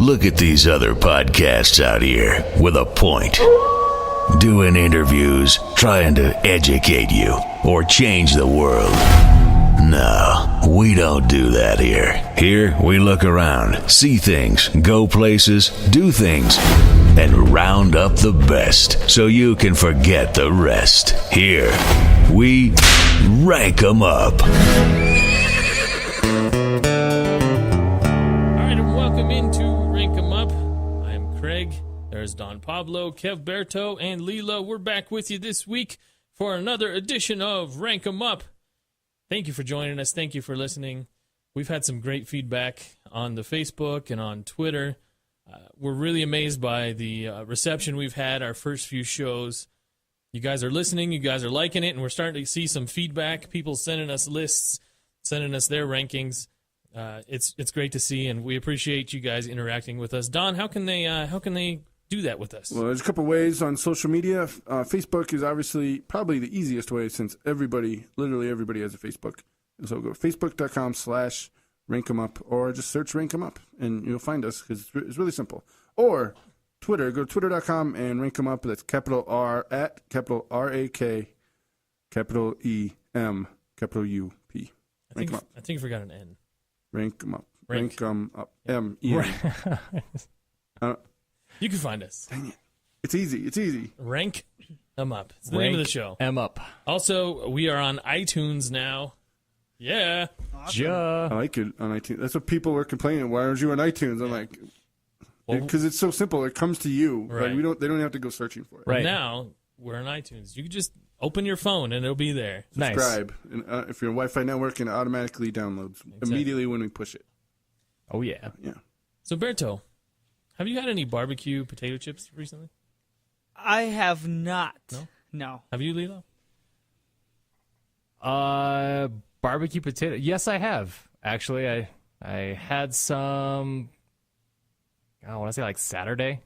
Look at these other podcasts out here with a point. Doing interviews, trying to educate you, or change the world. No, we don't do that here. Here, we look around, see things, go places, do things, and round up the best so you can forget the rest. Here, we rank 'em up. All right, and welcome into Rank 'em Up. I am Craig. There's Don Pablo, Kevberto, and Lila. We're back with you this week for another edition of Rank 'em Up. Thank you for joining us. Thank you for listening. We've had some great feedback on the Facebook and on Twitter. We're really amazed by the reception we've had our first few shows. You guys are listening. You guys are liking it, and we're starting to see some feedback. People sending us lists, sending us their rankings. It's great to see, and we appreciate you guys interacting with us. Don, how can they do that with us? Well, there's a couple ways on social media. Facebook is obviously probably the easiest way since literally everybody has a Facebook. So go facebook.com/rankemup or just search Rank 'em Up and you'll find us because it's really simple. Or Twitter, go to twitter.com and rank 'em up. That's capital R at capital RAK, capital EM, capital UP. I think you forgot an N. Rank 'em up. Rank 'em up. M-E-N. You can find us. Dang it. It's easy. Rank 'em Up. It's the name of the show. M up. Also, we are on iTunes now. Yeah. Awesome. I like it on iTunes. That's what people were complaining. Why aren't you on iTunes? I'm like, because it's so simple. It comes to you. Right. Like they don't have to go searching for it. Right. Now, we're on iTunes. You can just open your phone and it'll be there. Subscribe. And, if you're a Wi-Fi network, and it automatically downloads immediately when we push it. Oh, yeah. Yeah. So, Berto, have you had any barbecue potato chips recently? I have not. No. Have you, Lilo? Barbecue potato. Yes, I have. Actually, I had some. I want to say like Saturday.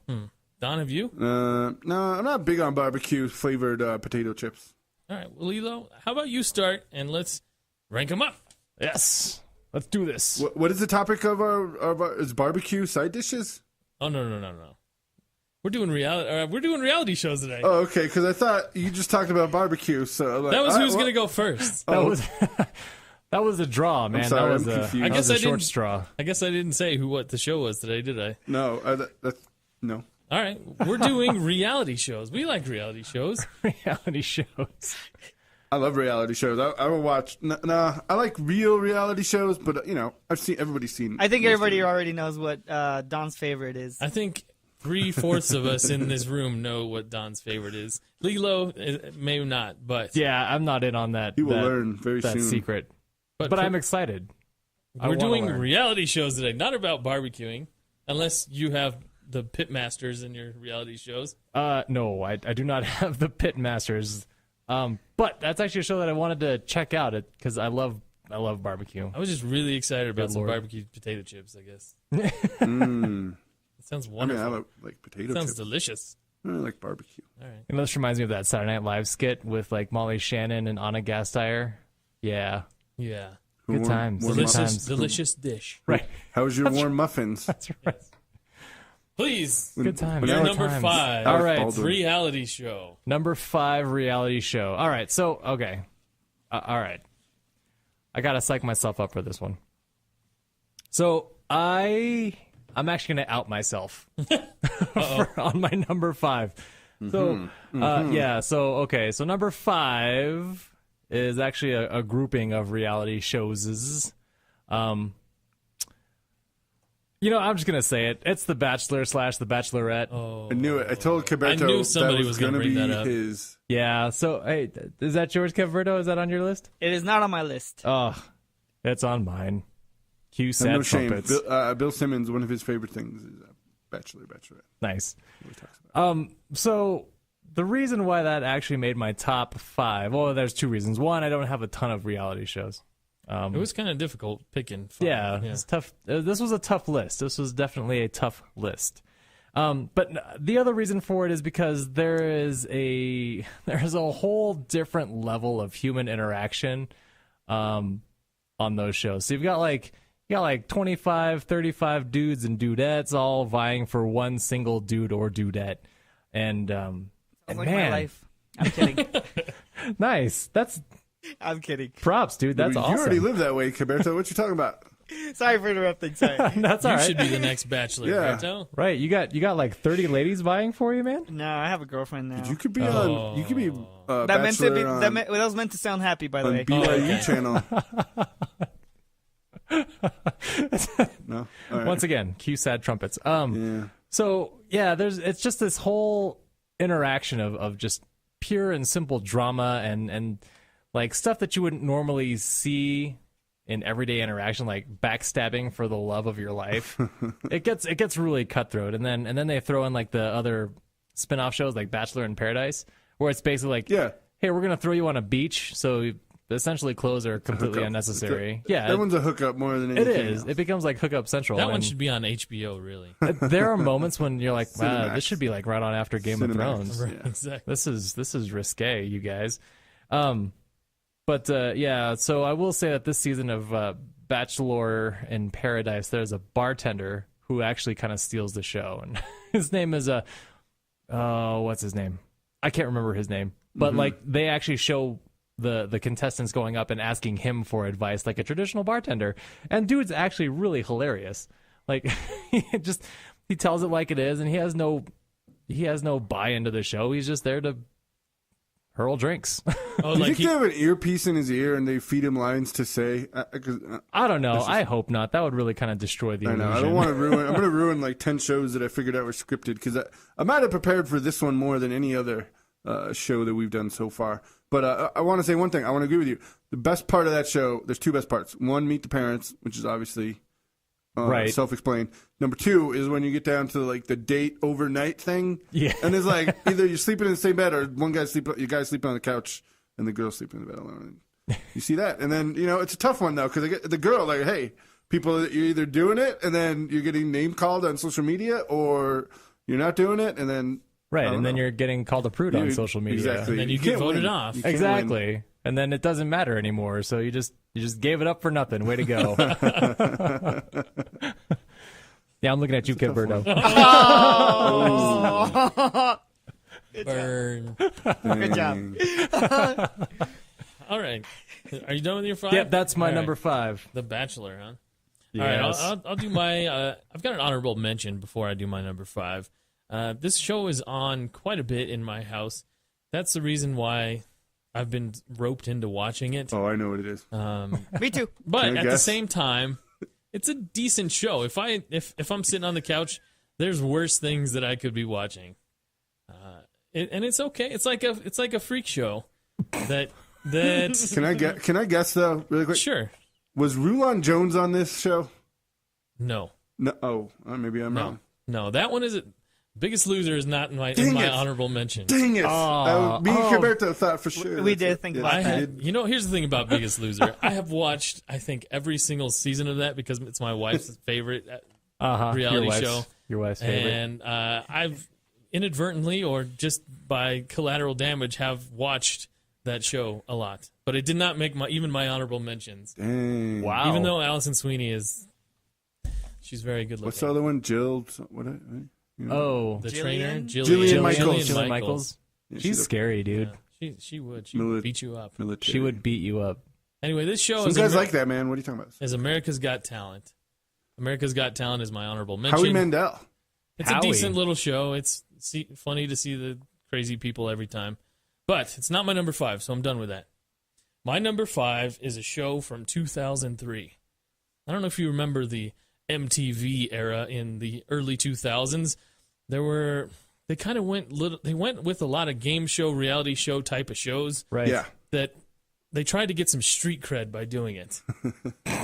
Don, have you? No, I'm not big on barbecue flavored potato chips. All right. Well, Lilo, how about you start and let's rank them up? Yes. Let's do this. What is the topic of our is barbecue side dishes? Oh no. We're doing reality shows today. Oh, okay. Because I thought you just talked about barbecue. So like, that was who's gonna go first. That was a draw, man. I'm sorry, that was I'm confused. I guess a I short didn't. straw. I guess I didn't say what the show was today, did I? No, no. All right, we're doing reality shows. We like reality shows. Reality shows. I love reality shows. I will watch. I like real reality shows, but everybody's seen. I think everybody already knows what Don's favorite is. I think 3/4 of us in this room know what Don's favorite is. Lilo may not, but Yeah, I'm not in on that. You will learn very that soon. secret. But I'm excited. We're doing reality shows today, not about barbecuing, unless you have the Pitmasters in your reality shows. No, I do not have the Pitmasters. But that's actually a show that I wanted to check out because I love barbecue. I was just really excited about some Lord. barbecue potato chips, I guess. It sounds I wonderful. like potato Sounds chips. delicious. I like barbecue. All right. And this reminds me of that Saturday Night Live skit with like Molly Shannon and Anna Gasteyer. Yeah. Yeah. Good times. warm Good Delicious, times. delicious dish. Right. How's your warm muffins? That's right. Please. Good times. Your Good number times. 5. All right. Baldwin. Reality show. Number 5 reality show. All right. So, okay. All right. I got to psych myself up for this one. So, I'm actually going to out myself on my number 5. So, yeah. So, okay. So, number 5 is actually a grouping of reality shows. I'm just going to say it. It's The Bachelor / The Bachelorette. Oh. I knew it. I told Kevberto I knew somebody that was going gonna to bring be that up. his. Yeah. So, hey, is that yours, Kevberto? Is that on your list? It is not on my list. Oh, it's on mine. Cue sad No shame. trumpets. Bill Simmons, one of his favorite things is Bachelorette. Nice. He talks about it. So the reason why that actually made my top 5, well, there's 2 reasons. One, I don't have a ton of reality shows. It was kind of difficult picking. 5. Yeah, it's tough. This was a tough list. This was definitely a tough list. But the other reason for it is because there's a whole different level of human interaction on those shows. So you've got like You got like 25, 35 dudes and dudettes all vying for one single dude or dudette. And Sounds like man, my life. I'm kidding. nice. That's I'm kidding. props, dude. That's you awesome. already live that way, Kevberto. What you talking about? Sorry for interrupting. Sorry. That's all You right. should be the next bachelor, Yeah. right, Joe? Right, you got like 30 ladies vying for you, man. No, I have a girlfriend now. You could be on. You could be that meant to be. Bachelor That was meant to sound happy, by the on way. BYU channel. No. All right. Once again, cue sad trumpets. Yeah. So yeah, it's just this whole interaction of just pure and simple drama and like stuff that you wouldn't normally see in everyday interaction, like backstabbing for the love of your life. It gets really cutthroat, and then they throw in like the other spin-off shows like Bachelor in Paradise, where it's basically like, Yeah. hey, we're gonna throw you on a beach, so essentially clothes are completely Hookup. unnecessary. That one's a hookup more than it anything. is. else. It becomes like Hookup Central. That one and should be on HBO, really. there are moments when you're like, wow, Cinemax. this should be like right on after Game of Cinemax. Thrones. Right. Exactly. This is risque, you guys. But yeah, so I will say that this season of Bachelor in Paradise, there's a bartender who actually kind of steals the show, and his name is what's his name? I can't remember his name, but like they actually show the contestants going up and asking him for advice, like a traditional bartender, and dude's actually really hilarious. Like he tells it like it is, and he has no buy into the show. He's just there to hurl drinks. Oh, Do you like think they have an earpiece in his ear and they feed him lines to say? I don't know. I hope not. That would really kind of destroy the I illusion. know. I don't want to ruin. I'm going to ruin like 10 shows that I figured out were scripted because I might have prepared for this one more than any other show that we've done so far. But I want to say one thing. I want to agree with you. The best part of that show, there's two best parts. One, meet the parents, which is obviously Right. self-explained. Number two is when you get down to like the date overnight thing. Yeah. And it's like either you're sleeping in the same bed or one guy's sleeping, you guys sleeping on the couch and the girl's sleeping in the bed alone. You see that, and then it's a tough one though because the girl like, hey, people, you're either doing it and then you're getting name called on social media, or you're not doing it and then Right, I don't and then know. you're getting called a prude on You- social media. Exactly. And then you can't get voted win. off. You can't Exactly. win. And then it doesn't matter anymore. So you just gave it up for nothing. Way to go. Yeah, I'm looking at you, Kevberto. burn. Good job. All right. Are you done with your five? Yep, that's my All right. number 5. The Bachelor, huh? Yes. All right, I'll do my. I've got an honorable mention before I do my number 5. This show is on quite a bit in my house. That's the reason why I've been roped into watching it. Oh, I know what it is. Me too. But Can I at the guess? same time, it's a decent show. If I'm sitting on the couch, there's worse things that I could be watching. And it's okay. It's like a freak show. That Can I guess though, really quick? sure. Was Rulon Jones on this show? No. No. Oh, maybe I'm wrong. No, that one isn't. Biggest Loser is not in my Dang it. honorable mention. Dang it! Me and Kevberto thought for sure. We that's did it. think Yeah, about I that. had, here's the thing about Biggest Loser. I have watched, I think, every single season of that because it's my wife's favorite reality show. Your wife's favorite. And I've inadvertently or just by collateral damage have watched that show a lot. But it did not make even my honorable mentions. Dang. Wow. Even though Allison Sweeney she's very good looking. What's the other one? Jill. What? Oh, The Jillian? trainer? Jillian Michaels. Jillian Michaels. Yeah, She's scary, dude. Yeah, she would. She would beat you up. military. She would beat you up. Anyway, this show Some is guys like that, man. What are you talking about? is America's Got Talent. America's Got Talent is my honorable mention. Howie Mandel. It's Howie. a decent little show. It's funny to see the crazy people every time. But it's not my number 5, so I'm done with that. My number 5 is a show from 2003. I don't know if you remember the MTV era in the early 2000s. They went with a lot of game show, reality show type of shows Right. Yeah. that they tried to get some street cred by doing it.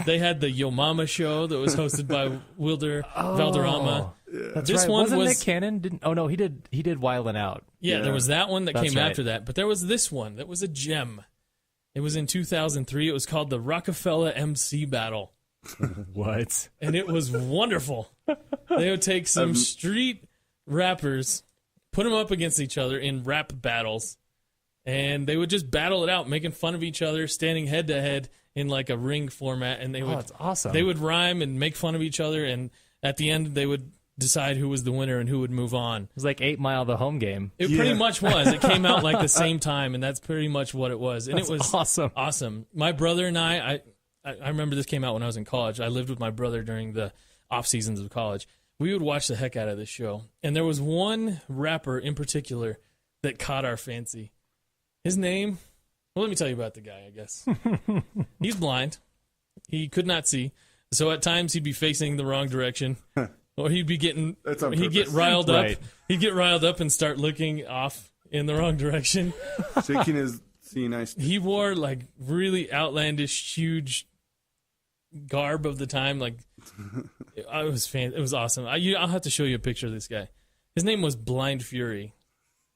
They had the Yo Mama show that was hosted by Wilder Valderrama. That's This right. one Wasn't was- Nick Cannon? He did Wildin' Out. Yeah, there was that one that That's came right. after that. But there was this one that was a gem. It was in 2003. It was called the Rockefeller MC Battle. What? And it was wonderful. They would take some street rappers, put them up against each other in rap battles, and they would just battle it out, making fun of each other, standing head to head in like a ring format, and that's awesome. They would rhyme and make fun of each other, and at the end they would decide who was the winner and who would move on. It was like 8 Mile, the home game. It pretty much was. It came out like the same time, and that's pretty much what it was. And That's it was awesome. Awesome. My brother and I remember this came out when I was in college. I lived with my brother during the off seasons of college. We would watch the heck out of this show. And there was one rapper in particular that caught our fancy. His name, well, let me tell you about the guy, I guess. He's blind. He could not see. So at times he'd be facing the wrong direction. Or he'd be getting, he'd get riled up. Right. He'd get riled up and start looking off in the wrong direction. Shaking his seeing eyes. He wore like really outlandish, huge garb of the time. Like it was awesome. I'll have to show you a picture of this guy. His name was Blind Fury.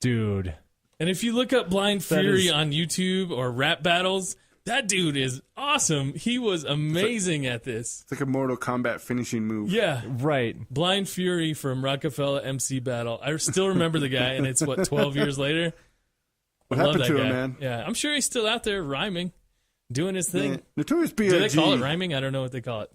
Dude. And if you look up Blind Fury on YouTube or rap battles, that dude is awesome. He was amazing at this. It's like a Mortal Kombat finishing move. Yeah. Right. Blind Fury from Rockefeller MC Battle. I still remember the guy, and it's, 12 years later? What I love happened that to guy. him, man? Yeah, I'm sure he's still out there rhyming, doing his thing. Man, Notorious B.I.G. Do they call it rhyming? I don't know what they call it.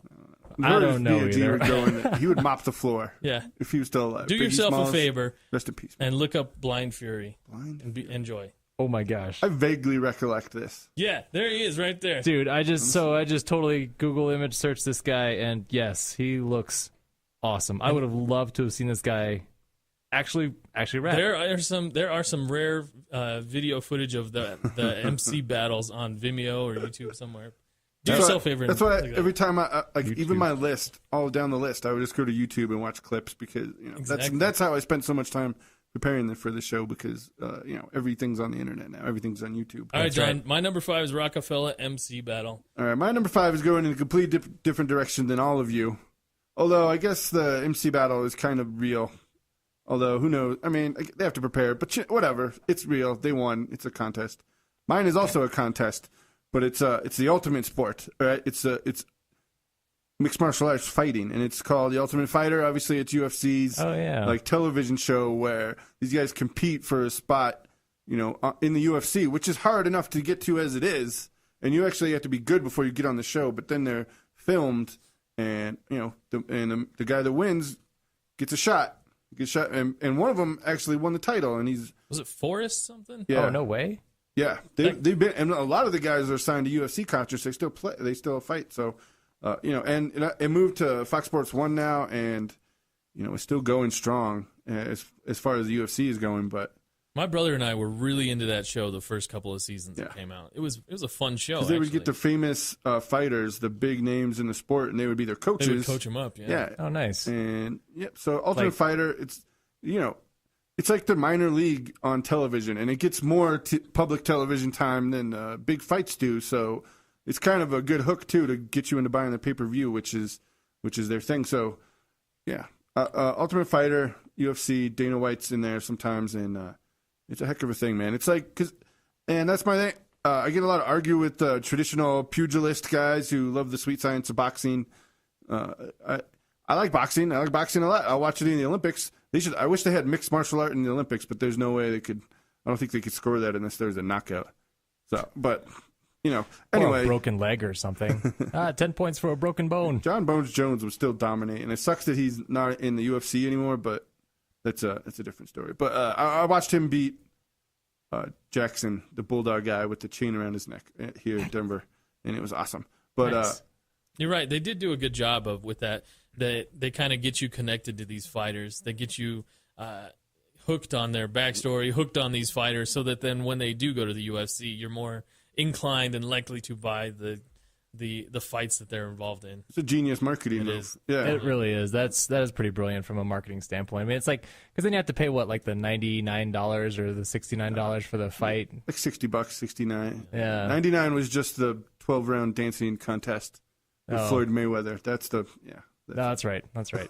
I don't know Notorious B.I.G. either. would go in, he would mop the floor. Yeah. If he was still alive. Do Biggie yourself Smalls, a favor Rest in peace. Man. and look up Blind Fury Blind? and enjoy. Oh my gosh. I vaguely recollect this. Yeah, there he is right there. Dude, I just totally Google image searched this guy, and yes, he looks awesome. I would have loved to have seen this guy actually rap. There are some rare video footage of the MC battles on Vimeo or YouTube somewhere. Do yourself a favor. That's why look it up. every time I like YouTube. even my list, all down the list, I would just go to YouTube and watch clips because Exactly. that's how I spent so much time preparing for the show because everything's on the internet now. Everything's on YouTube. All right, John. My number 5 is Rockefeller MC battle. All right, my number 5 is going in a completely different direction than all of you. Although I guess the MC battle is kind of real. Although who knows? I mean, they have to prepare, but whatever. It's real. They won. It's a contest. Mine is also a contest, but it's the ultimate sport. All right, it's mixed martial arts fighting, and it's called The Ultimate Fighter. Obviously, it's UFC's like television show where these guys compete for a spot, in the UFC, which is hard enough to get to as it is, and you actually have to be good before you get on the show. But then they're filmed, and the guy that wins gets a shot. And one of them actually won the title, and Was it Forrest something? yeah. Oh, no way. Yeah, they've been, and a lot of the guys are signed to UFC contracts. They still play, they still fight. So, and it moved to Fox Sports 1 now, and it's still going strong as far as the UFC is going. But My brother and I were really into that show the first couple of seasons that came out. It was a fun show. because they would get the famous fighters, the big names in the sport, and they would be their coaches. They would coach them up. Yeah. Oh, nice. And so Ultimate Fighter, it's it's like the minor league on television, and it gets more public television time than big fights do. So it's kind of a good hook too to get you into buying the pay-per-view, which is their thing. So yeah, Ultimate Fighter, UFC, Dana White's in there sometimes, and it's a heck of a thing, man. It's like and that's my thing. I get a lot of argue with traditional pugilist guys who love the sweet science of boxing. I like boxing. I like boxing a lot. I'll watch it in the Olympics. I wish they had mixed martial art in the Olympics, but there's no way they could. I don't think they could score that unless there's a knockout. So, but Or anyway, a broken leg or something. 10 points for a broken bone. John Bones Jones would still dominate, and it sucks that he's not in the UFC anymore. But that's a different story. But I watched him beat Jackson, the Bulldog guy with the chain around his neck here in Denver, and it was awesome. But Nice. You're right. They did do a good job with that. They kind of get you connected to these fighters. They get you hooked on their backstory, hooked on these fighters, so that then when they do go to the UFC, you're more inclined and likely to buy the fights that they're involved in. it's a genius marketing It move. is. Yeah, It really is. That is pretty brilliant from a marketing standpoint. I mean, it's like, because then you have to pay like the $99 or the $69 for the fight. like $60, 69. Yeah. 99 was just the 12-round dancing contest with Floyd Mayweather. That's the No, that's right. That's right.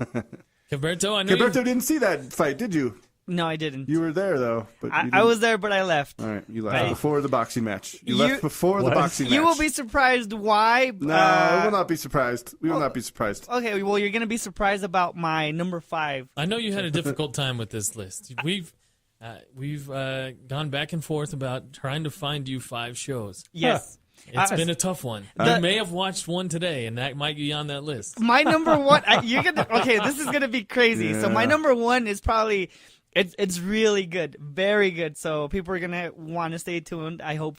Kevberto, I know you, Kevberto didn't see that fight, did you? No, I didn't. You were there though, but you I didn't. was there, but I left. All right, you left Right. before the boxing match. You You- left before the boxing match. You will be surprised why. No, we will not be surprised. We will not be surprised. Okay, well, you're going to be surprised about my number 5. I know you had a difficult time with this list. We've gone back and forth about trying to find you 5 shows. Yes. It's been a tough one. I may have watched one today, and that might be on that list. My number one, okay, this is gonna be crazy. So my number one is probably, it's really good, very good. So people are gonna want to stay tuned. I hope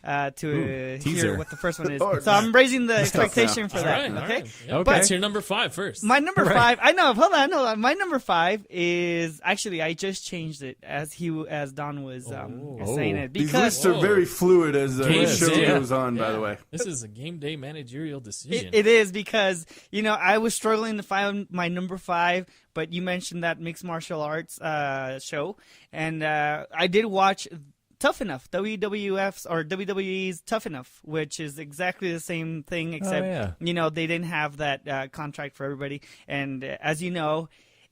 to hear what the first one is. So I'm raising the expectation for that. All Okay. right. Yeah, Okay. That's your number 5 first. My number 5, I know. Hold on. My number 5 is actually I just changed it as Don was saying it These because lists are very fluid as the Game show day. goes on. By the way, This is a game day managerial decision. it is because I was struggling to find my number 5, but you mentioned that mixed martial arts show, and I did watch Tough Enough, WWF's or WWE's Tough Enough, which is exactly the same thing, except they didn't have that contract for everybody. And as you know,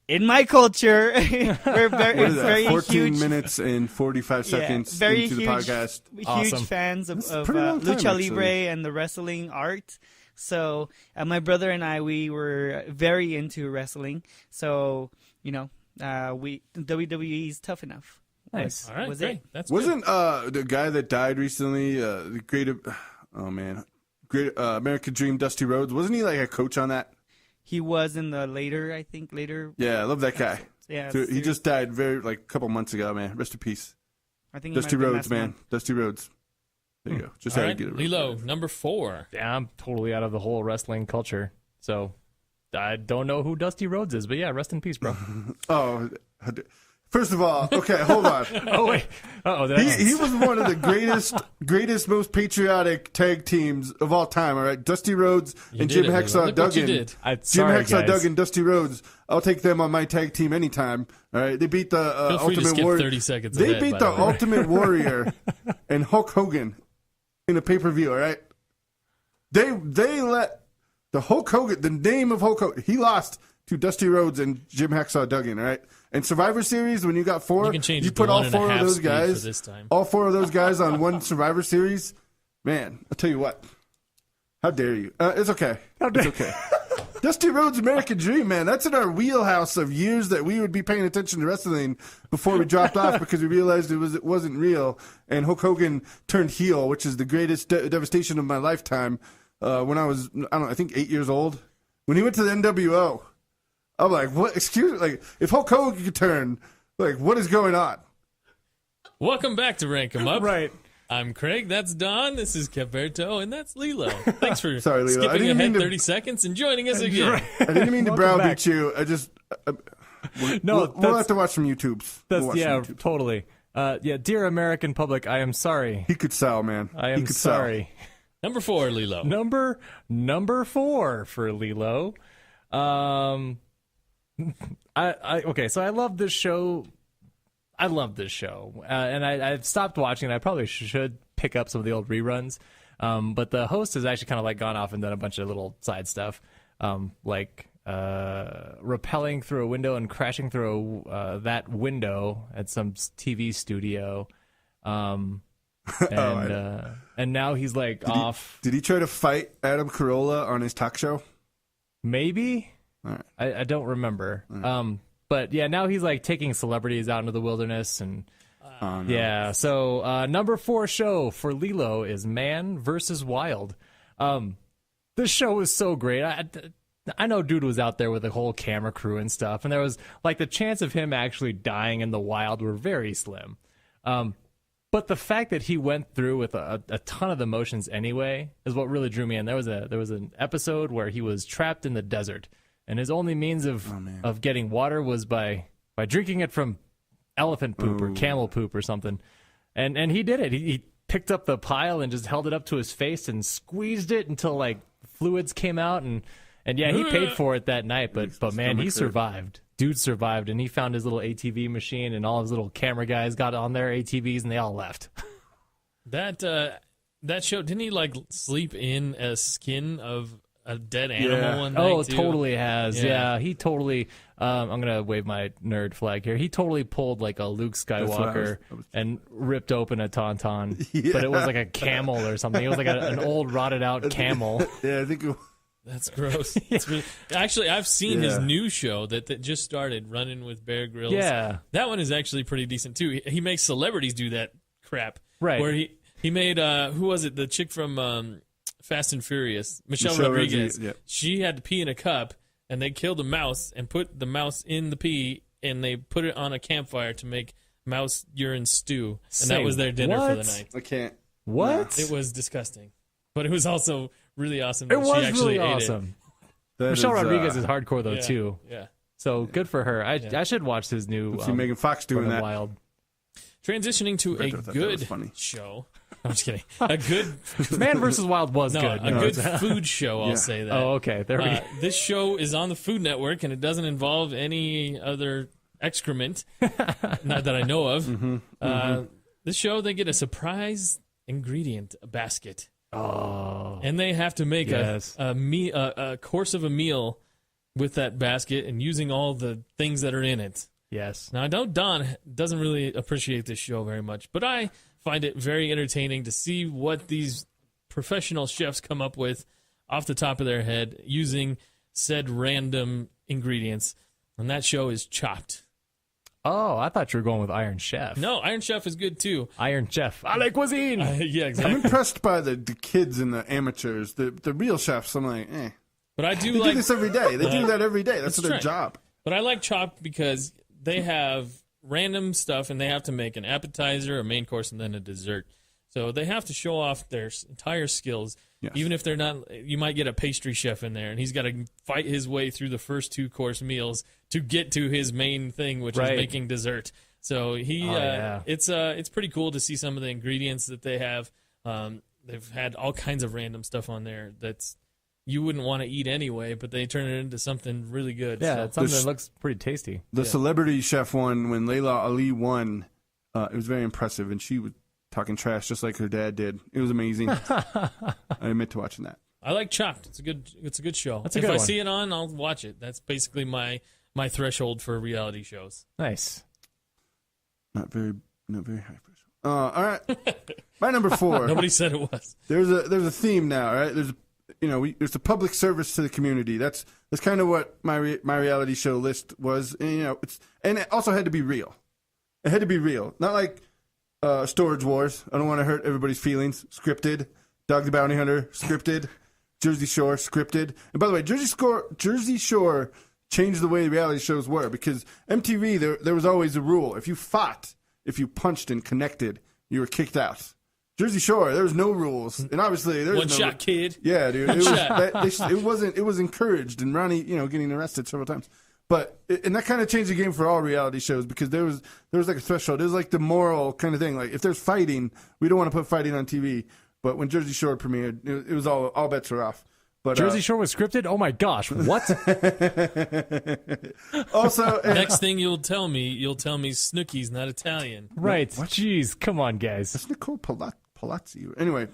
in my culture, we're very 14 huge minutes and 45 seconds very into the huge, podcast. huge Awesome. fans of a pretty long time, lucha actually. libre and the wrestling art. So my brother and I, we were very into wrestling. So WWE's Tough Enough. Nice. All right, Was great. it? That's Wasn't the guy that died recently the great American Dream, Dusty Rhodes? Wasn't he like a coach on that? He was in the later. Yeah, I love that guy. Yeah, So he just died a couple months ago, man. Rest in peace, I think he Dusty might have been Rhodes, last man. month. Dusty Rhodes. There you go. Just All had right, to get it. Lilo, number 4. Yeah, I'm totally out of the whole wrestling culture. So I don't know who Dusty Rhodes is, but yeah, rest in peace, bro. Oh, first of all, okay, hold on. Oh, wait. Uh-oh. He was one of the greatest, most patriotic tag teams of all time. All right, Dusty Rhodes and did Jim it, Lilo. Hacksaw Look what you Duggan. did. Jim Hacksaw Duggan, Dusty Rhodes. I'll take them on my tag team anytime. All right, they beat the Feel free to Ultimate skip Warrior. 30 seconds They ahead, beat by the the way. Ultimate Warrior and Hulk Hogan in a pay-per-view. All right, they let the Hulk Hogan, the name of Hulk Hogan, he lost to Dusty Rhodes and Jim Hacksaw Duggan. All right, and Survivor Series, when you got 4, You can change you it to put all 1.5 4 of those speed for guys, this time. all 4 of those guys on one Survivor Series. Man, I'll tell you what. How dare you? It's okay. It's okay. Dusty Rhodes' American Dream, man. That's in our wheelhouse of years that we would be paying attention to wrestling before we dropped off because we realized it wasn't real. And Hulk Hogan turned heel, which is the greatest devastation of my lifetime. When I was, I think 8 years old. When he went to the NWO, I'm like, what? Excuse me? Like, if Hulk Hogan could turn, like, what is going on? Welcome back to Rank 'em Up. Right. I'm Craig, that's Don, this is Kevberto, and that's Lilo. Thanks for Sorry, Lilo. I skipping didn't ahead mean to- 30 seconds and joining us again. I didn't mean to Welcome browbeat back. you. I just, we'll have to watch some YouTubes. That's We'll watch some YouTubes. totally. Dear American public, I am sorry. He could sell, man. I He am could sell. sorry. Number 4, Lilo. Number 4 for Lilo. Okay, so I love this show. And I've stopped watching it. I probably should pick up some of the old reruns. But the host has actually kind of like gone off and done a bunch of little side stuff, like rappelling through a window and crashing through that window at some TV studio. And now he's like off. Did he try to fight Adam Carolla on his talk show? Maybe. All right. I don't remember. But yeah, now he's like taking celebrities out into the wilderness and No. yeah. So number 4 show for Lilo is Man vs. Wild. This show was so great. I know dude was out there with a whole camera crew and stuff, and there was like the chance of him actually dying in the wild were very slim. But the fact that he went through with a ton of emotions anyway is what really drew me in. There was an episode where he was trapped in the desert, and his only means of getting water was by drinking it from elephant poop or camel poop or something. And he did it. He picked up the pile and just held it up to his face and squeezed it until like fluids came out and yeah, he paid for it that night, but man, he survived. Dude survived, and he found his little ATV machine, and all his little camera guys got on their ATVs, and they all left. That show, didn't he like sleep in a skin of a dead animal one night too? Totally has. Yeah. Yeah, he totally. I'm gonna wave my nerd flag here. He totally pulled like a Luke Skywalker and ripped open a tauntaun, but it was like a camel or something. It was like an old rotted out camel. Yeah, I think That's gross. It's really, actually, I've seen his new show that just started, Running with Bear Grylls. Yeah. That one is actually pretty decent, too. He makes celebrities do that crap. Right. Where He made who was it? The chick from Fast and Furious, Michelle Rodriguez. Yeah. She had to pee in a cup, and they killed a mouse and put the mouse in the pee, and they put it on a campfire to make mouse urine stew, and that was their dinner for the night. I can't. What? It was disgusting, but it was also really awesome. It that was she actually really ate awesome. That Michelle is, Rodriguez is hardcore though Yeah, too. Yeah. So good for her. I should watch his new. See Megan Fox doing Running that. Wild. Transitioning to a thought that was good funny. show. I'm just kidding. A good Man vs. Wild was no, good. a good food show. I'll say that. Oh, okay. There we go. This show is on the Food Network, and it doesn't involve any other excrement, not that I know of. This show, they get a surprise ingredient basket, Oh, and they have to make yes. a course of a meal with that basket and using all the things that are in it. yes. Now, I know Don doesn't really appreciate this show very much, but I find it very entertaining to see what these professional chefs come up with off the top of their head using said random ingredients. And that show is Chopped. Oh, I thought you were going with Iron Chef. No, Iron Chef is good too. Iron Chef. I like cuisine. Yeah, I'm exactly. impressed by the kids and the amateurs. The real chefs, I'm like, eh. But I do They like do this every day. They do that every day. That's their right. job. But I like Chopped because they have random stuff, and they have to make an appetizer, a main course, and then a dessert. So they have to show off their entire skills. Yes. Even if they're not, you might get a pastry chef in there, and he's got to fight his way through the first 2-course meals to get to his main thing, which Right. is making dessert. So yeah. it's pretty cool to see some of the ingredients that they have. They've had all kinds of random stuff on there that's you wouldn't want to eat anyway, but they turn it into something really good. Yeah, So- it's something that looks pretty tasty. The celebrity chef won when Layla Ali won. It was very impressive, and she was talking trash just like her dad did. It was amazing. I admit to watching that. I like Chopped. It's a good show. That's a if good I one. see it on, I'll watch it. That's basically my threshold for reality shows. Nice. Not very high pressure. All right, my number 4. Nobody said it was. There's a theme now, right? There's a public service to the community. That's kind of what my reality show list was. And, it also had to be real. It had to be real, not like Storage Wars. I don't want to hurt everybody's feelings. Scripted. Dog the Bounty Hunter. Scripted. Jersey Shore. Scripted. And by the way, Jersey Shore changed the way reality shows were because MTV there was always a rule: if you fought, if you punched and connected, you were kicked out. Jersey Shore, there was no rules, and obviously there was One no shot, kid. Yeah, dude, shot. it was encouraged, and Ronnie, getting arrested several times. But and that kind of changed the game for all reality shows because there was like a threshold. It was like the moral kind of thing. Like if there's fighting, we don't want to put fighting on TV. But when Jersey Shore premiered, it was all bets are off. But Jersey Shore was scripted? Oh my gosh, what? Also, Next thing you'll tell me Snooki's not Italian. Right. Jeez, come on, guys. it's Nicole Palazzi. Anyway,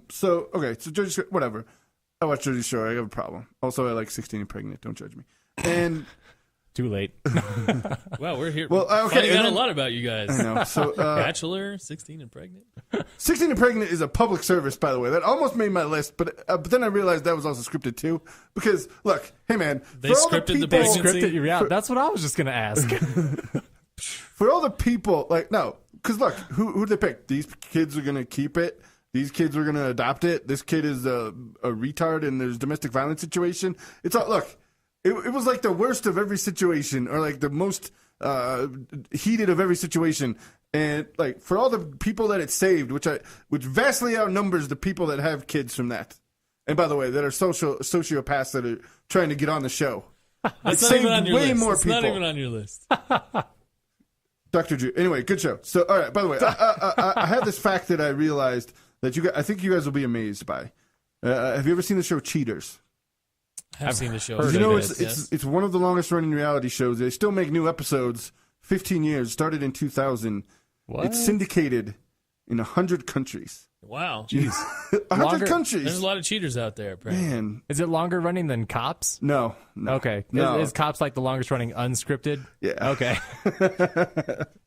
so Jersey Shore, whatever. I watch Jersey Shore. I have a problem. Also, I like 16 and Pregnant. Don't judge me. And Too late. Wow, we're here. Well, okay, finding and out then- a lot about you guys. I know. So Bachelor, 16 and pregnant. 16 and Pregnant is a public service, by the way. That almost made my list, but then I realized that was also scripted too. Because look, hey man, They for all the scripted the people, pregnancy? Scripted, yeah, that's what I was just gonna ask. for all the people, because look, who did they pick? These kids are gonna keep it. These kids are gonna adopt it. This kid is a retard, and there's domestic violence situation. It's all look. It was like the worst of every situation, or like the most heated of every situation. And like for all the people that it saved, which vastly outnumbers the people that have kids from that. And by the way, that are sociopaths that are trying to get on the show. That's It not even saved on your way list. more It's not people. even on your list. Dr. Drew. Anyway, good show. So, all right. By the way, I have this fact that I realized that I think you guys will be amazed by. Have you ever seen the show Cheaters? I've seen the show. heard You of know, it, it's one of the longest running reality shows. They still make new episodes. 15 years. Started in 2000. What? It's syndicated in 100 countries. Wow. Jeez. 100 Longer- countries. There's a lot of cheaters out there, apparently. Man, Is it longer running than Cops? no. Okay. No. Is Cops like the longest running unscripted? Yeah. Okay.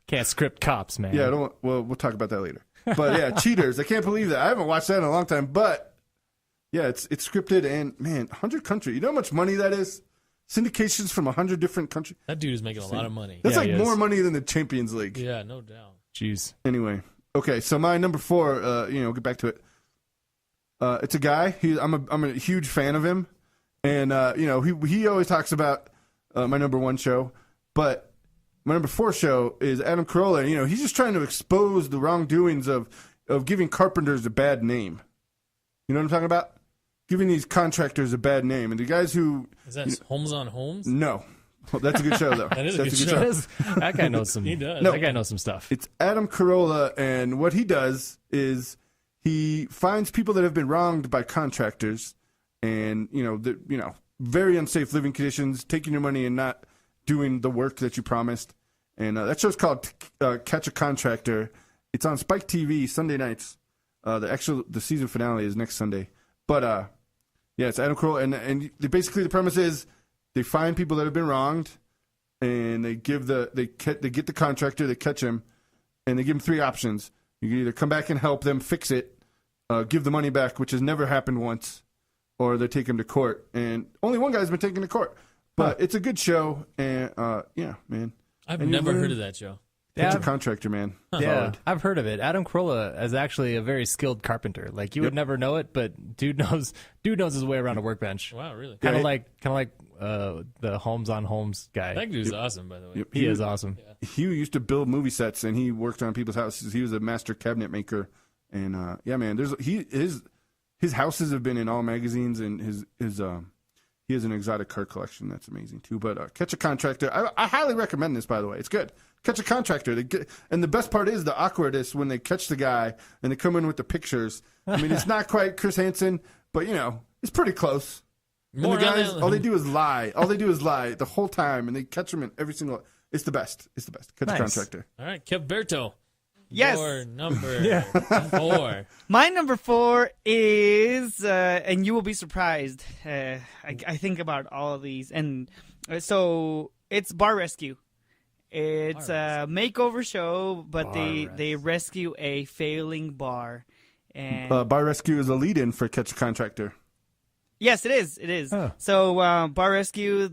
Can't script Cops, man. Yeah, we'll talk about that later. But yeah, Cheaters. I can't believe that. I haven't watched that in a long time. But yeah, it's scripted and man, 100 countries. You know how much money that is? Syndications from 100 different countries. That dude is making a lot of money. That's Yeah, like he is. more money than the Champions League. Yeah, no doubt. Jeez. Anyway, Okay, so my number 4, get back to it. It's a guy. I'm a huge fan of him, and he always talks about my number 1 show, but my number 4 show is Adam Carolla. He's just trying to expose the wrongdoings of giving carpenters a bad name. You know what I'm talking about? Giving these contractors a bad name, and the guys who is that Homes on Homes? No. Well, that's a good show, though. That is a good show. That guy knows some. He does. That guy knows some stuff. It's Adam Carolla, and what he does is he finds people that have been wronged by contractors, and very unsafe living conditions, taking your money and not doing the work that you promised. And that show's called Catch a Contractor. It's on Spike TV Sunday nights. The season finale is next Sunday. But it's Adam Carolla, and basically the premise is they find people that have been wronged, and they get the contractor, they catch him, and they give him 3 options. You can either come back and help them fix it, give the money back, which has never happened once, or they take him to court. And only one guy's been taken to court, but it's a good show. And man, I've never heard of that show. Catch a Contractor, man. Yeah, Solid. I've heard of it. Adam Carolla is actually a very skilled carpenter. Like you would never know it, but dude knows his way around a workbench. Wow, really? Kind of like the Homes on Homes guy. That dude's awesome, by the way. Yep. He is awesome. Yeah. He used to build movie sets, and he worked on people's houses. He was a master cabinet maker, and man, his houses have been in all magazines, and he has an exotic car collection that's amazing too. But Catch a Contractor, I highly recommend this. By the way, it's good. Catch a Contractor, and the best part is the awkwardness when they catch the guy and they come in with the pictures. I mean, it's not quite Chris Hansen, but it's pretty close. And the guys, all they do is lie. All they do is lie the whole time, and they catch him in every single. It's the best. It's the best. Catch a Contractor. All right, Kevberto. Yes. Your number 4. My number 4 is, and you will be surprised. I think about all of these, and so it's Bar Rescue. It's a makeover show, but they rescue a failing bar. And Bar Rescue is a lead-in for Catch a Contractor. Yes, it is. It is. Huh. So Bar Rescue,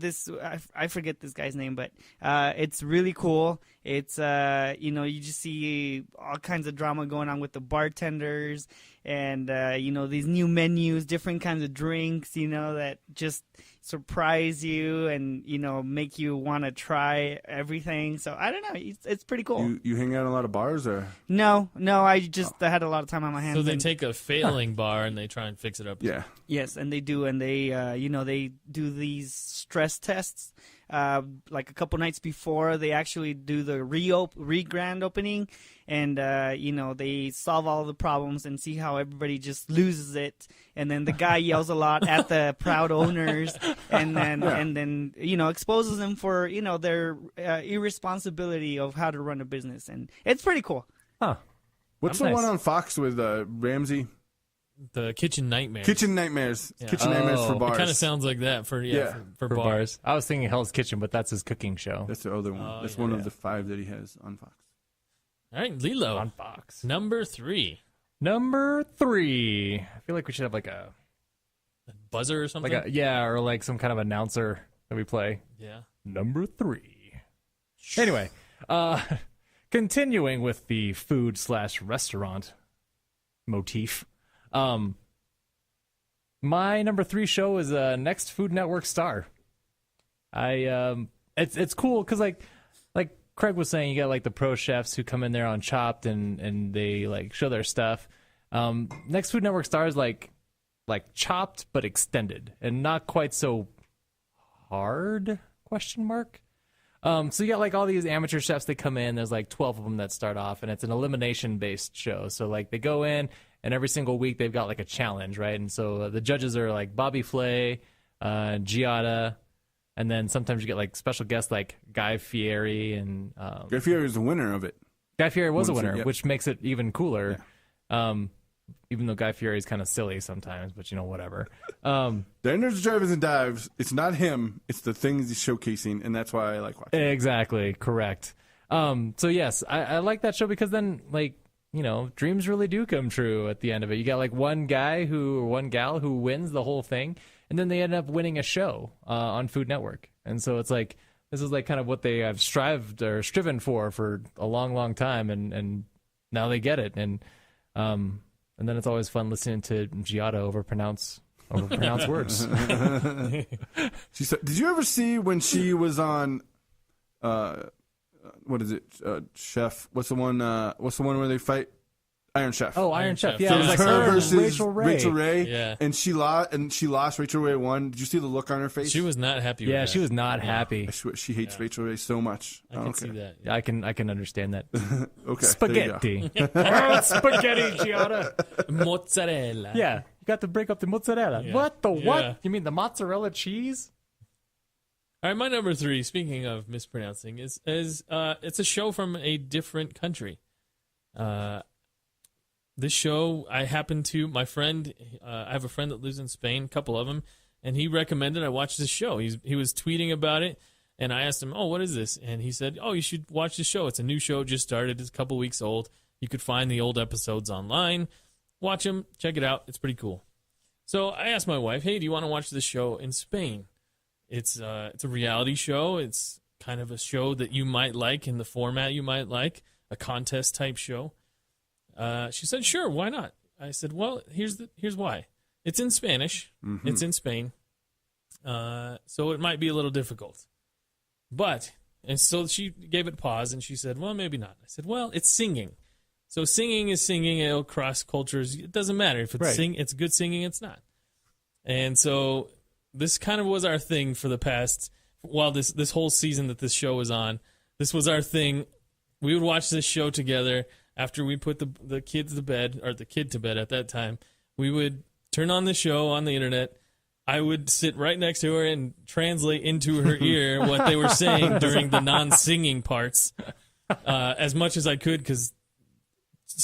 I forget this guy's name, but it's really cool. It's you just see all kinds of drama going on with the bartenders, and these new menus, different kinds of drinks, that just surprise you and make you want to try everything. So I don't know, it's pretty cool. You hang out in a lot of bars, or No, I just had a lot of time on my hands. So they take a failing bar and they try and fix it up. yeah. Yes, and they do, and they they do these stress tests. Like a couple nights before they actually do the re-grand opening, and they solve all the problems and see how everybody just loses it, and then the guy yells a lot at the proud owners, and then exposes them for their irresponsibility of how to run a business, and it's pretty cool. Huh. What's I'm the nice. one on Fox with Ramsey? The Kitchen Nightmares. Kitchen Nightmares. Yeah. Kitchen Nightmares for Oh. bars. It kind of sounds like that for For bars. bars. I was thinking Hell's Kitchen, but that's his cooking show. That's the other one. Oh, That's yeah. one of the 5 that he has on Fox. All right, Lilo. On Fox. Number 3. Number 3. I feel like we should have like a Buzzer or something? or like some kind of announcer that we play. Yeah. Number 3. Anyway, continuing with the food/restaurant motif. My number 3 show is next Food Network star. It's cool because like Craig was saying, you got like the pro chefs who come in there on Chopped and they like show their stuff. Next Food Network star is like Chopped but extended and not quite so hard ? So you got like all these amateur chefs that come in. There's like 12 of them that start off, and it's an elimination based show. So like they go in, and every single week they've got like a challenge, right? And so the judges are like Bobby Flay, Giada, and then sometimes you get like special guests like Guy Fieri and Guy Fieri is the winner of it. Guy Fieri was a winner, yeah. which makes it even cooler. Even though Guy Fieri is kind of silly sometimes, but whatever. The Enders, Drivers, and Dives, it's not him. It's the things he's showcasing, and that's why I like watching it. Exactly, correct. So yes, I like that show because then dreams really do come true at the end of it. You got like one guy or one gal who wins the whole thing, and then they end up winning a show on Food Network. And so it's like, this is like kind of what they have striven for a long, long time. And now they get it, and then it's always fun listening to Giada overpronounce words. She said, "Did you ever see when she was on, what is it, Chef? What's the one where they fight? Iron Chef. Oh, Iron Chef. Yeah, So it was it was like her and versus Rachel Ray. Yeah. and she lost. Rachel Ray won. Did you see the look on her face? She was not happy with Yeah, that. she was not happy. I swear, she hates Rachel Ray so much. I can see that. Yeah, I can understand that. Okay, Spaghetti. Oh, spaghetti, Giada. Mozzarella. Yeah, you got to break up the mozzarella. Yeah. What? The what? Yeah. You mean the mozzarella cheese? All right, my number 3, speaking of mispronouncing, is it's a show from a different country. This show, my friend, I have a friend that lives in Spain, a couple of them, and he recommended I watch this show. He was tweeting about it, and I asked him, "Oh, what is this?" And he said, "Oh, you should watch this show. It's a new show, just started. It's a couple weeks old. You could find the old episodes online. Watch them, check it out. It's pretty cool." So I asked my wife, "Hey, do you want to watch this show in Spain?" It's a reality show. It's kind of a show that you might like in the format you might like, a contest type show. She said, "Sure, why not?" I said, "Well, here's why. It's in Spanish. Mm-hmm. It's in Spain, so it might be a little difficult." And so she gave it pause, and she said, "Well, maybe not." I said, "Well, it's singing. So singing is singing. It'll cross cultures. It doesn't matter if it's Right. it's good singing. It's not." And so this kind of was our thing for the past, while this whole season that this show was on. This was our thing. We would watch this show together. After we put the kids to bed, or the kid to bed at that time, we would turn on the show on the internet. I would sit right next to her and translate into her ear what they were saying during the non-singing parts, as much as I could, because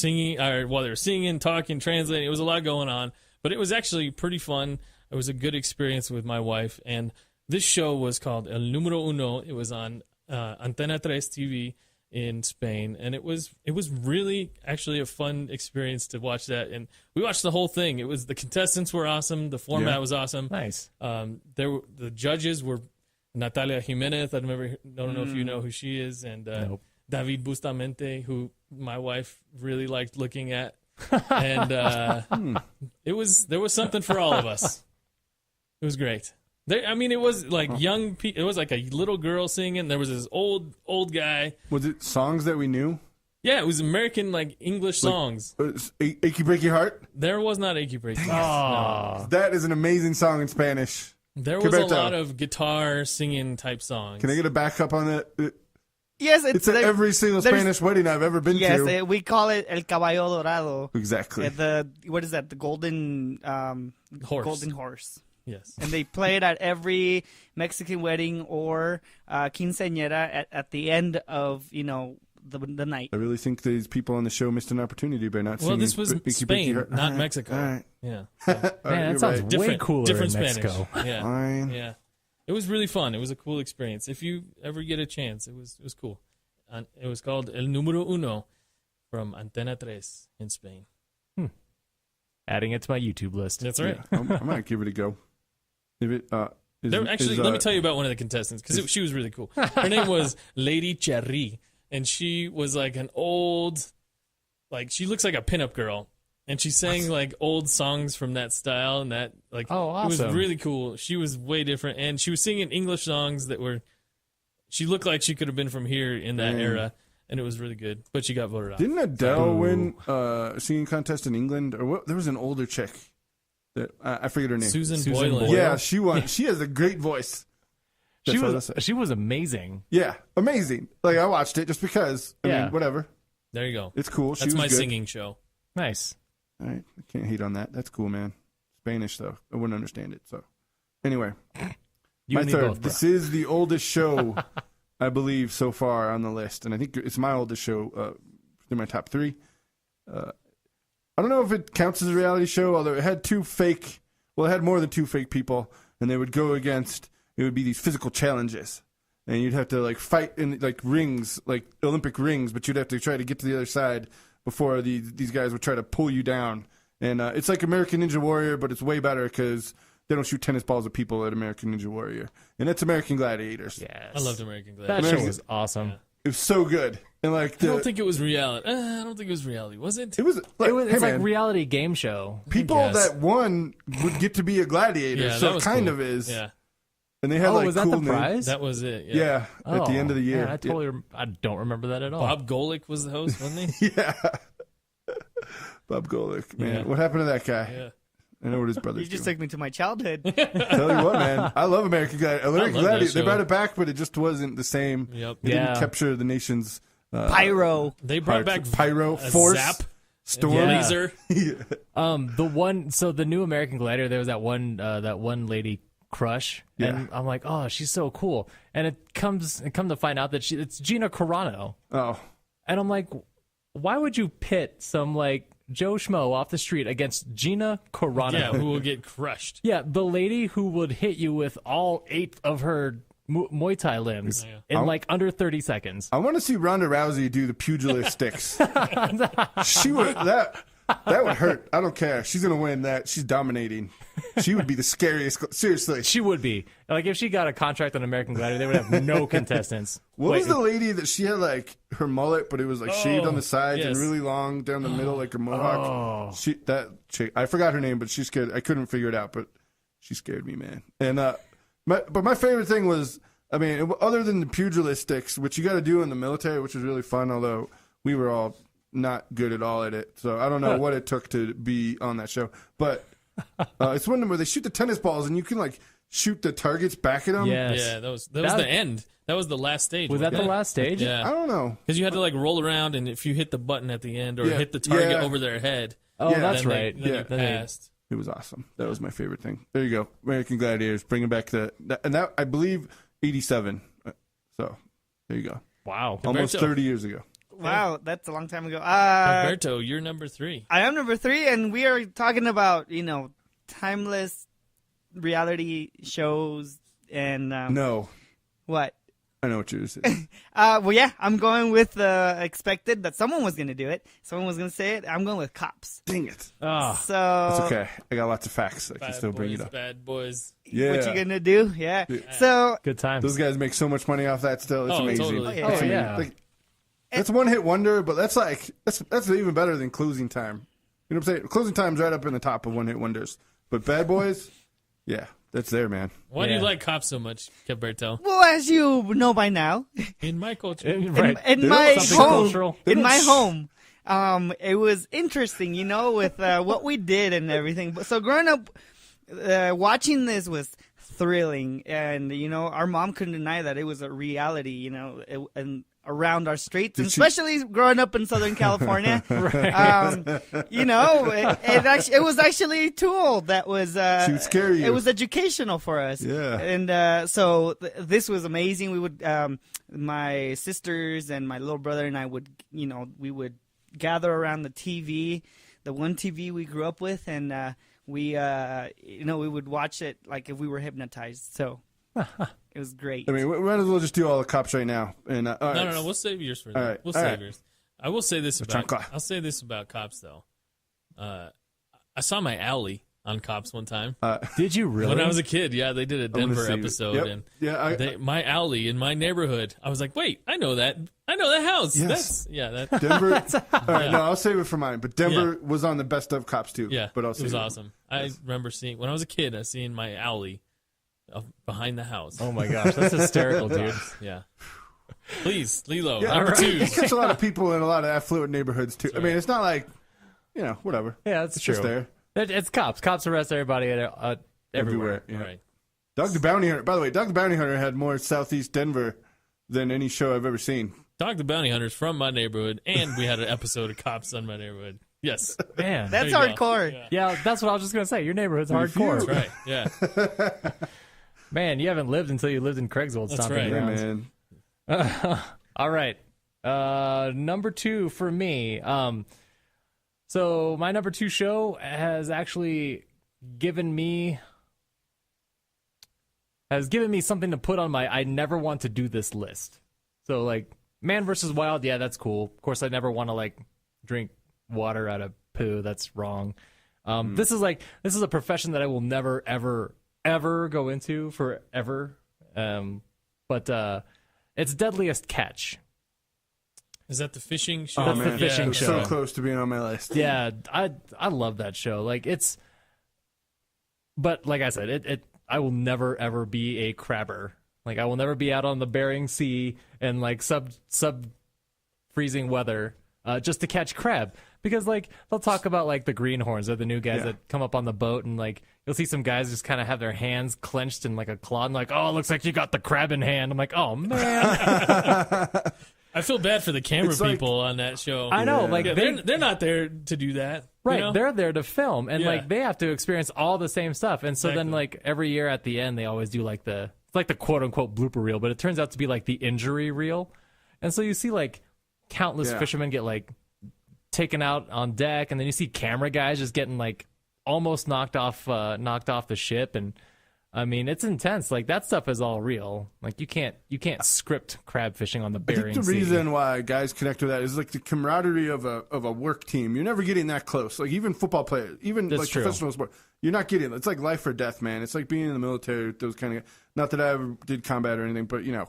while they were singing, talking, translating, it was a lot going on. But it was actually pretty fun. It was a good experience with my wife. And this show was called El Número Uno. It was on Antena 3 TV. In Spain, and it was really actually a fun experience to watch that, and we watched the whole thing. It was, the contestants were awesome, the format was awesome. Nice. The judges were Natalia Jimenez. I don't know if you know who she is, and Nope. David Bustamante, who my wife really liked looking at, and there was something for all of us. It was great. It was like young people. It was like a little girl singing. There was this old guy. Was it songs that we knew? Yeah, it was American, like English songs. Achy Breaky Heart? There was not Achy Breaky. Oh, That is an amazing song in Spanish. There was Kevberto. a lot of guitar singing type songs. Can I get a backup on that? Yes, It's at every single there's- Spanish wedding I've ever been Yes, to. we call it El Caballo Dorado. Exactly. What is that? The golden Horse. golden horse. Yes. And they play it at every Mexican wedding or quinceañera at the end of the night. I really think these people on the show missed an opportunity by not Well, singing this was Achy Breaky Spain, Heart. not All right, Mexico. All right. Yeah. All right, man, you're that sounds right. way cooler different in Spanish. Mexico. Yeah. Fine. Yeah. It was really fun. It was a cool experience. If you ever get a chance, it was cool. And it was called El Número Uno from Antena 3 in Spain. Adding it to my YouTube list. That's right. Yeah, I might give it a go. If it, Let me tell you about one of the contestants, because she was really cool. Her name was Lady Cherry, and she was like an old, she looks like a pinup girl, and she sang like old songs from that style, and that Oh, awesome. It was really cool. She was way different, and she was singing English songs that were. She looked like she could have been from here in that era, and it was really good. But she got voted off. Didn't Adele win a singing contest in England? Or what? There was an older chick that I forget her name. Susan Boylan. Boylan. Yeah, she won. She has a great voice. That's what I'll say. She was amazing. Yeah, amazing. Like, I watched it just because. I Yeah. mean, whatever. There you go. It's cool. She That's was my good. singing show. Nice. All right, I can't hate on that. That's cool, man. Spanish though, I wouldn't understand it. So, anyway, You my and me third. both, bro. This is the oldest show, I believe, so far on the list, and I think it's my oldest show. In my top 3. I don't know if it counts as a reality show, although it had two fake. Well, it had more than 2 fake people, and they would go against. It would be these physical challenges, and you'd have to fight in rings, like Olympic rings, but you'd have to try to get to the other side before these guys would try to pull you down. And it's like American Ninja Warrior, but it's way better because they don't shoot tennis balls at people at American Ninja Warrior, and it's American Gladiators. Yes. I loved American That Gladiators. show was awesome. It was so good. And like I don't think it was reality. I don't think it was reality. Was it? it was like, It's hey, like man, reality game show. people guess. that won would get to be a gladiator. Yeah, so that it was kind cool. of is. Yeah, And they had Oh, like was that cool the names. prize? that was it. Yeah, at the end of the year. Man, I totally, I don't remember that at all. Bob Golick was the host, wasn't he? Yeah. Bob Golick, man. Yeah. What happened to that guy? Yeah. I know what his brother's You just doing. took me to my childhood. Tell you what, man. I love American Gladiator. American love that Gladiator. They show. brought it back, but it just wasn't the same. Yep. It didn't Yeah. capture the nation's Pyro. They brought back pyro, a force, Zap, storm. Yeah. laser. The new American Gladiator, there was that one lady crush, Yeah. and I'm like, oh, she's so cool. And come to find out that it's Gina Carano, Oh, and I'm like, why would you pit some like Joe Schmo off the street against Gina Carano? Yeah, who will get crushed? Yeah, the lady who would hit you with all 8 of her Muay Thai limbs in like under 30 seconds. I want to see Ronda Rousey do the pugilistics. She would that would hurt. I don't care. She's gonna win that. She's dominating. She would be the scariest. Seriously. She would be. Like, if she got a contract on American Gladiator, they would have no contestants. What was the lady that she had like her mullet, but it was like shaved on the sides and yes. really long down the middle, like a mohawk? That chick, I forgot her name, but she scared. I couldn't figure it out, but she scared me, man. And my favorite thing was, I mean, other than the pugilistics, which you got to do in the military, which was really fun. Although we were all not good at all at it, so I don't know what it took to be on that show. But it's one where they shoot the tennis balls and you can like shoot the targets back at them. Yes. Yeah, that was the end. That was the last stage. Was that wasn't the it? last stage? I Yeah, don't know. because you had to like roll around, and if you hit the button at the end or Yeah, hit the target yeah. over their head, Oh, Yeah. that's then right. Then Yeah. you Then they- passed. It was awesome. That was my favorite thing. There you go, American Gladiators, bringing back and that I believe 87. So there you go, Wow. almost Kevberto. 30 years ago. Wow, that's a long time ago. Kevberto, you're number 3. I am number 3, and we are talking about, timeless reality shows and No, what? I know what you're saying. Well, yeah, I'm going with expected that someone was going to do it. Someone was going to say it. I'm going with Cops. Dang it. Oh, So It's okay. I got lots of facts. I can Bad still bring boys, it up. bad boys. Yeah. what you going to do? Yeah. So good times. Those guys make so much money off that still. It's Oh, amazing. totally. Oh, It's amazing. yeah. Like, that's one hit wonder, but that's even better than Closing Time. You know what I'm saying? Closing Time's right up in the top of one hit wonders. But Bad Boys, yeah, that's there, man. Why do you Yeah. like Cops so much, Kevberto? well, as you know by now, In my culture, Right. in my Something home, cultural. in my home, it was interesting, with what we did and everything. But so growing up, watching this was thrilling, and our mom couldn't deny that it was a reality, and around our streets, and she- especially growing up in Southern California. It was actually a tool that was She would scare you. It was educational for us. Yeah. And so this was amazing. We would my sisters and my little brother and I would we would gather around the TV, the one TV we grew up with, and we would watch it like if we were hypnotized. So it was great. I mean, we might as well just do all the Cops right now. And all right. no. We'll save yours for that. All right, We'll all save right. yours. I will say this about. Chancla. I'll say this about Cops though. I saw my Owlie on Cops one time Did you really? when I was a kid. Yeah, they did a gonna Denver see it. episode, Yep. and Yeah, my Owlie in my neighborhood. I was like, wait, I know that. I know that house. Yes. That. Denver. All right, no, I'll save it for mine. But Denver was on the best of Cops too. Yeah, but I'll it save was awesome. I remember seeing when I was a kid. I seen my Owlie behind the house. Oh my gosh, that's hysterical, dude. Yeah. Please, Lilo, Yeah, number right. 2. You catch a lot of people in a lot of affluent neighborhoods too. I mean, it's not like, whatever. Yeah, that's It's true. just there. It's Cops. Cops arrest everybody everywhere. Yeah. Right. Dog the Bounty Hunter. By the way, Dog the Bounty Hunter had more Southeast Denver than any show I've ever seen. Dog the Bounty Hunter's from my neighborhood, and we had an episode of Cops on my neighborhood. Yes. Man, That's There you go. hardcore. yeah, that's what I was just gonna say. Your neighborhood's If you- hardcore. Right. Yeah. Man, you haven't lived until you lived in Craig's old That's stomping right. Yeah, grounds. man. All right. Number 2 for me. So my number 2 show has actually given me something to put on my I never want to do this list. So like Man vs. Wild, yeah, that's cool. Of course, I never want to like drink water out of poo. That's wrong. This is a profession that I will never ever go into forever. But it's Deadliest Catch. Is that the fishing show? That's the fishing It's show. so close to being on my list. Yeah, I love that show. Like but like I said, I will never ever be a crabber. Like I will never be out on the Bering Sea in like sub freezing weather just to catch crab, because like they'll talk about like the greenhorns, they're the new guys that come up on the boat, and like you'll see some guys just kind of have their hands clenched in like a claw and like, oh, it looks like you got the crab in hand. I'm like, oh man. I feel bad for the camera It's like- people on that show. I know, like Yeah, they're not there to do that. right, You know? they're there to film, and Yeah. like they have to experience all the same stuff. And so then Exactly. like every year at the end they always do like it's like the quote unquote blooper reel, but it turns out to be like the injury reel. And so you see like countless fishermen get like taken out on deck, and then you see camera guys just getting like almost knocked off the ship. And I mean, it's intense. Like that stuff is all real. Like you can't script crab fishing on the I Bering think the Sea. reason why guys connect with that is like the camaraderie of a work team. You're never getting that close. Like even football players, even That's like true. professional sport, you're not getting it. It's like life or death, man. It's like being in the military. Those kind of, not that I ever did combat or anything, but you know,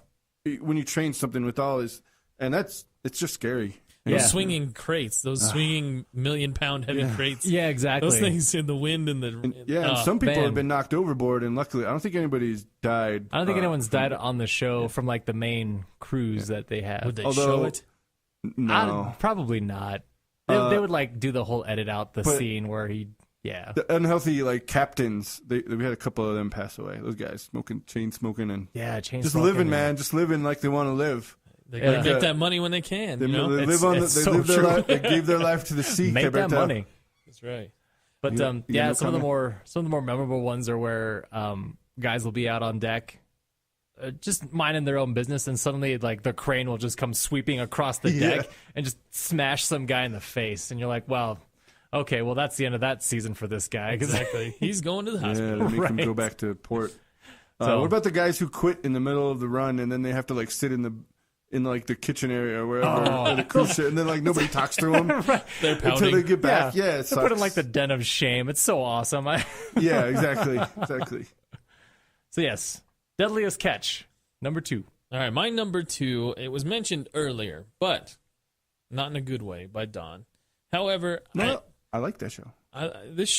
when you train something with all this, and it's just scary. Those Yeah. swinging crates, those swinging 1,000,000-pound heavy crates. Yeah, exactly. Those things in the wind and the. And some people man. have been knocked overboard, and luckily, I don't think anybody's died. I don't think anyone's died on the show from like the main cruise that they have. Would they Although- show it? No, Probably not. They would like do the whole edit out the but- scene where he. Yeah. the unhealthy like captains. We had a couple of them pass away. Those guys chain smoking, and Yeah, chain just smoking, living, yeah. man, just living like they want to live. They gotta Yeah. make that money when they can. They, You know? they It's- live on. it's They so live their true. life. They gave their life to the sea. Make that Kevberto. money. That's right. But You got yeah, no some of the comment? more memorable ones are where guys will be out on deck, just minding their own business, and suddenly like the crane will just come sweeping across the Yeah. deck and just smash some guy in the face, and you're like, wow, okay, well that's the end of that season for this guy. 'Cause- Exactly. He's going to the Yeah, hospital. they make them go Right. back to port. So- What about the guys who quit in the middle of the run and then they have to like sit in like the kitchen area or wherever, or the cruise ship, and then like nobody talks to them They're until pouting. they get back. Yeah, it they put in sucks. like the den of shame. It's so awesome. Yeah, exactly. So yes, deadliest catch number 2. All right, my number 2, it was mentioned earlier, but not in a good way by Don. However, No, I like that show. this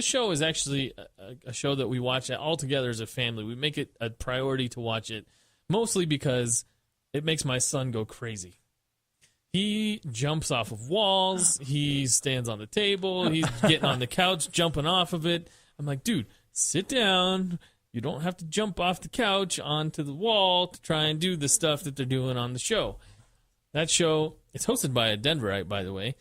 show is actually a show that we watch all together as a family. We make it a priority to watch it, mostly because it makes my son go crazy. He jumps off of walls. He stands on the table. He's getting on the couch, jumping off of it. I'm like, dude, sit down. You don't have to jump off the couch onto the wall to try and do the stuff that they're doing on the show. That show, it's hosted by a Denverite, by the way,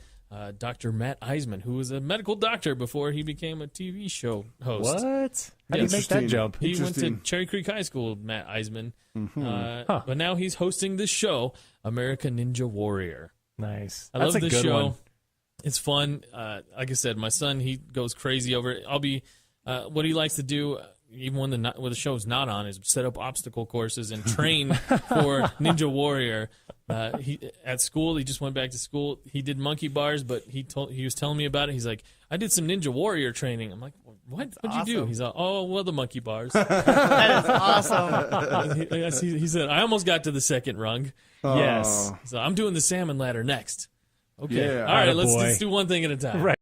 Dr. Matt Eisman, who was a medical doctor before he became a TV show host. What? How do you make Interesting. that jump? He went to Interesting. Cherry Creek High School, Matt Eisman. Mm-hmm. But now he's hosting this show, American Ninja Warrior. Nice. I That's love a this good show. one. It's fun. Like I said, my son, he goes crazy over it. What he likes to do, even when the show's not on, is set up obstacle courses and train for Ninja Warrior. At school, he just went back to school. He did monkey bars, but he was telling me about it. He's like, I did some Ninja Warrior training. I'm like, what? What'd you do? awesome. He's like, oh, well, the monkey bars. That is awesome. he said, I almost got to the second rung. Yes. Oh. So I'm doing the salmon ladder next. Okay. Yeah. All right, Attaboy. let's do one thing at a time. Right.